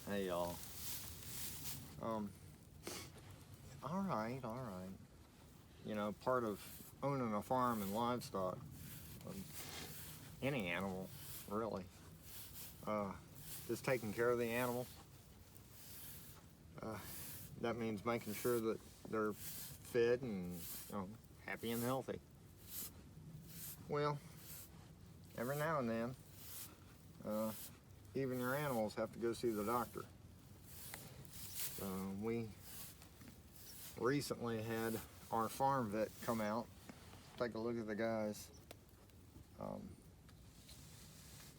Hey y'all. All right. You know, part of owning a farm and livestock, any animal, really, is taking care of the animal. That means making sure that they're fed and, happy and healthy. Well, every now and then, even your animals have to go see the doctor. We recently had our farm vet come out, take a look at the guys.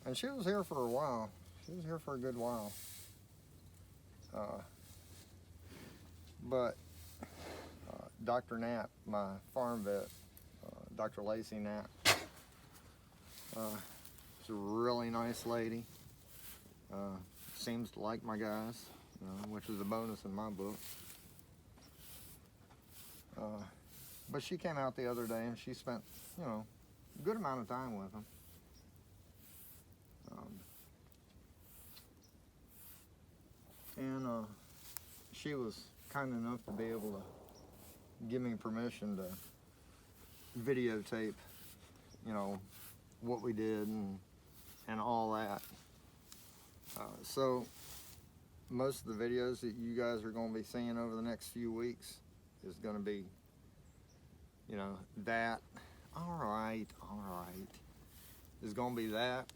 And she was here for a while. She was here for a good while. But Dr. Knapp, my farm vet, Dr. Lacey Knapp, she's a really nice lady. Seems to like my guys, which is a bonus in my book. But she came out the other day and she spent, a good amount of time with them. And she was kind enough to be able to give me permission to videotape, what we did and all that. So most of the videos that you guys are going to be seeing over the next few weeks is going to be, that. All right, is going to be that,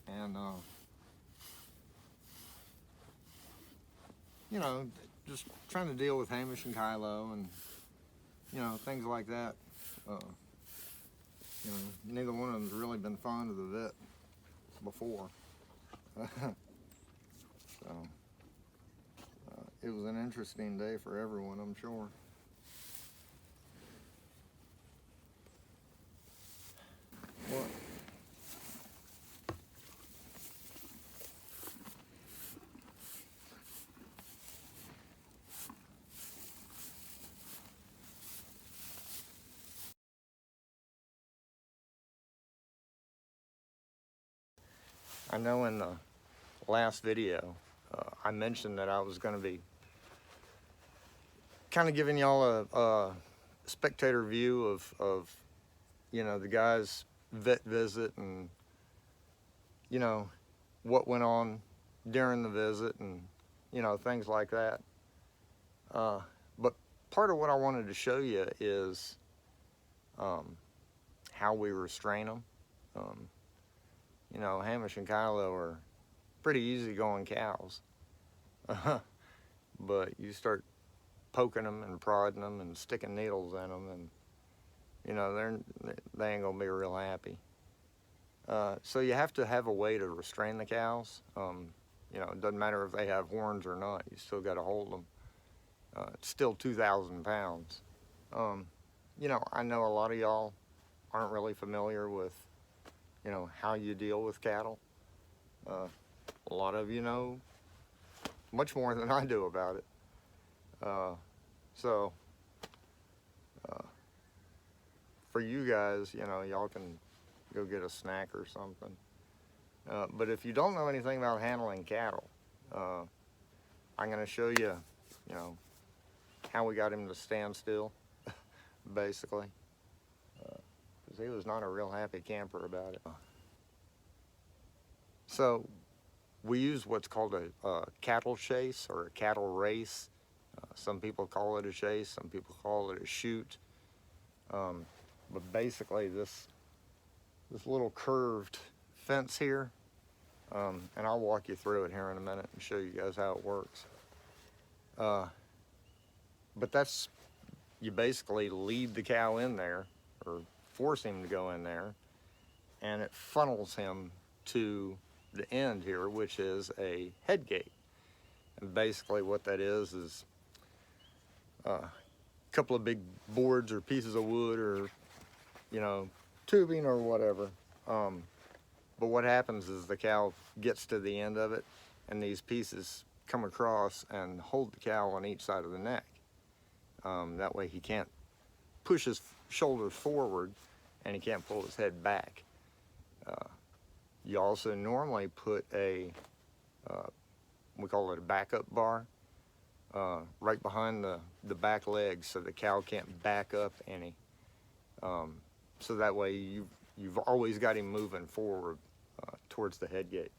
and just trying to deal with Hamish and Kylo and things like that. Neither one of them's really been fond of the vet before. So it was an interesting day for everyone, I'm sure. What? I know in the last video, I mentioned that I was going to be kind of giving y'all a spectator view of the guy's vet visit and, what went on during the visit and, things like that. But part of what I wanted to show you is how we restrain them. Hamish and Kylo are pretty easygoing cows. But you start poking them and prodding them and sticking needles in them, and they ain't gonna be real happy. So you have to have a way to restrain the cows. It doesn't matter if they have horns or not, you still got to hold them. It's still 2,000 pounds. I know a lot of y'all aren't really familiar with how you deal with cattle. A lot of you know much more than I do about it. So for you guys, y'all can go get a snack or something. But if you don't know anything about handling cattle, I'm going to show you, how we got him to stand still, basically. Because he was not a real happy camper about it. So we use what's called a cattle chase or a cattle race. Some people call it a chase, some people call it a shoot. But basically this little curved fence here, and I'll walk you through it here in a minute and show you guys how it works. But that's, you basically lead the cow in there or force him to go in there, and it funnels him to the end here, which is a head gate. And basically what that is a couple of big boards or pieces of wood or tubing or whatever. But what happens is the cow gets to the end of it and these pieces come across and hold the cow on each side of the neck. That way he can't push his shoulders forward and he can't pull his head back. You also normally put we call it a backup bar, right behind the back legs, so the cow can't back up any. So that way you've always got him moving forward towards the head gate.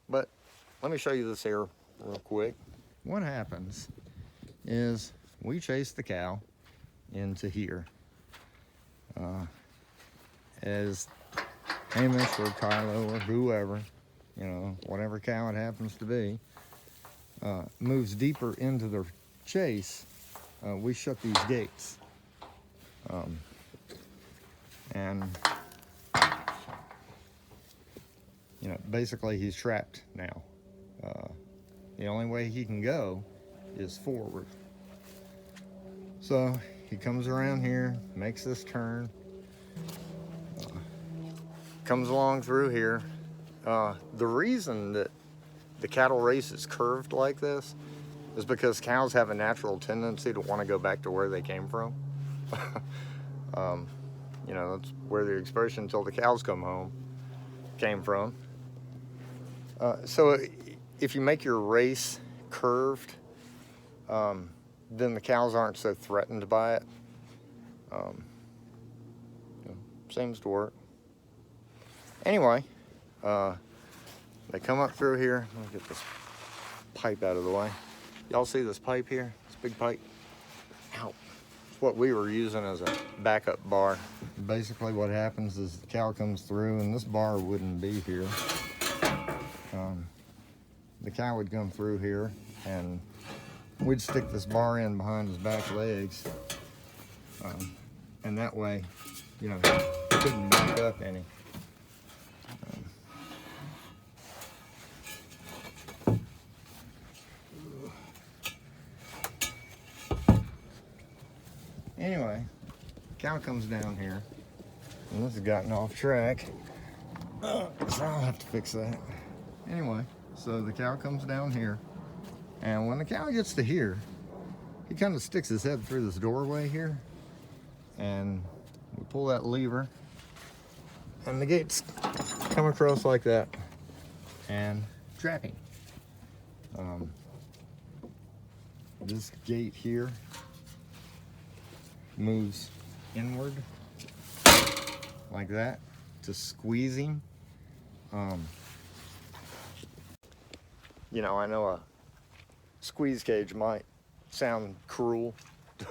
But let me show you this here real quick. What happens is we chase the cow into here. As Hamish or Kylo or whoever, you know, whatever cow it happens to be, moves deeper into the chase, we shut these gates. And, you know, basically he's trapped now. The only way he can go is forward. So he comes around here, makes this turn, comes along through here. The reason that the cattle race is curved like this is because cows have a natural tendency to want to go back to where they came from. You know, that's where the expression "till the cows come home" came from. So if you make your race curved, then the cows aren't so threatened by it. Seems to work. Anyway, they come up through here. Let me get this pipe out of the way. Y'all see this pipe here? This big pipe? Ow. It's what we were using as a backup bar. Basically what happens is the cow comes through, and this bar wouldn't be here. The cow would come through here, and we'd stick this bar in behind his back legs. And that way, you know, he couldn't back up any. Anyway, cow comes down here, and this has gotten off track, so I'll have to fix that. Anyway, so the cow comes down here, and when the cow gets to here, he kind of sticks his head through this doorway here, and we pull that lever, and the gates come across like that, and trap him. This gate here moves inward like that to squeeze him. You know, I know a squeeze cage might sound cruel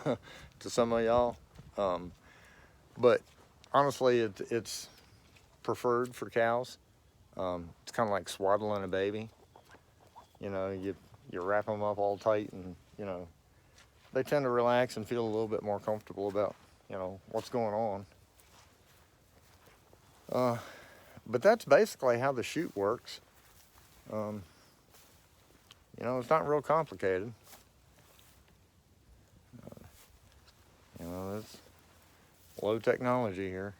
to some of y'all, but honestly it's preferred for cows. It's kind of like swaddling a baby. You know, you wrap them up all tight, and you know, they tend to relax and feel a little bit more comfortable about, you know, what's going on. But that's basically how the chute works. You know, it's not real complicated. You know, it's low technology here.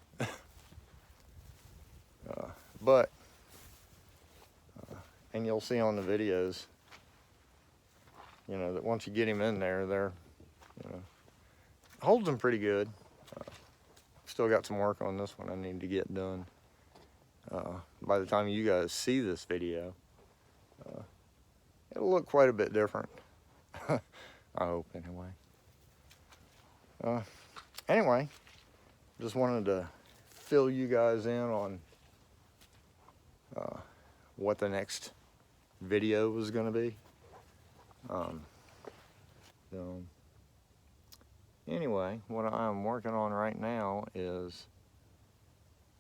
And you'll see on the videos, you know, that once you get him in there, you know, holds him pretty good. Still got some work on this one I need to get done. By the time you guys see this video, it'll look quite a bit different. I hope, anyway. Anyway, just wanted to fill you guys in on what the next video was going to be. So anyway, what I'm working on right now is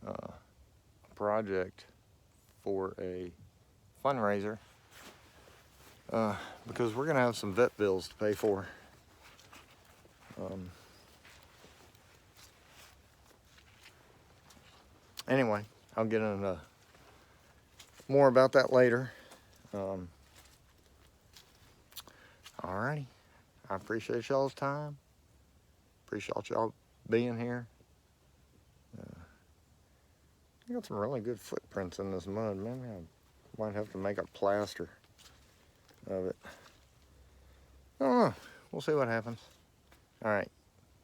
a project for a fundraiser, because we're going to have some vet bills to pay for. Anyway, I'll get into more about that later. Alrighty, I appreciate y'all's time. Appreciate y'all being here. I got some really good footprints in this mud. Maybe I might have to make a plaster of it. I don't know. We'll see what happens. All right,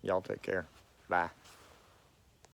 y'all take care. Bye.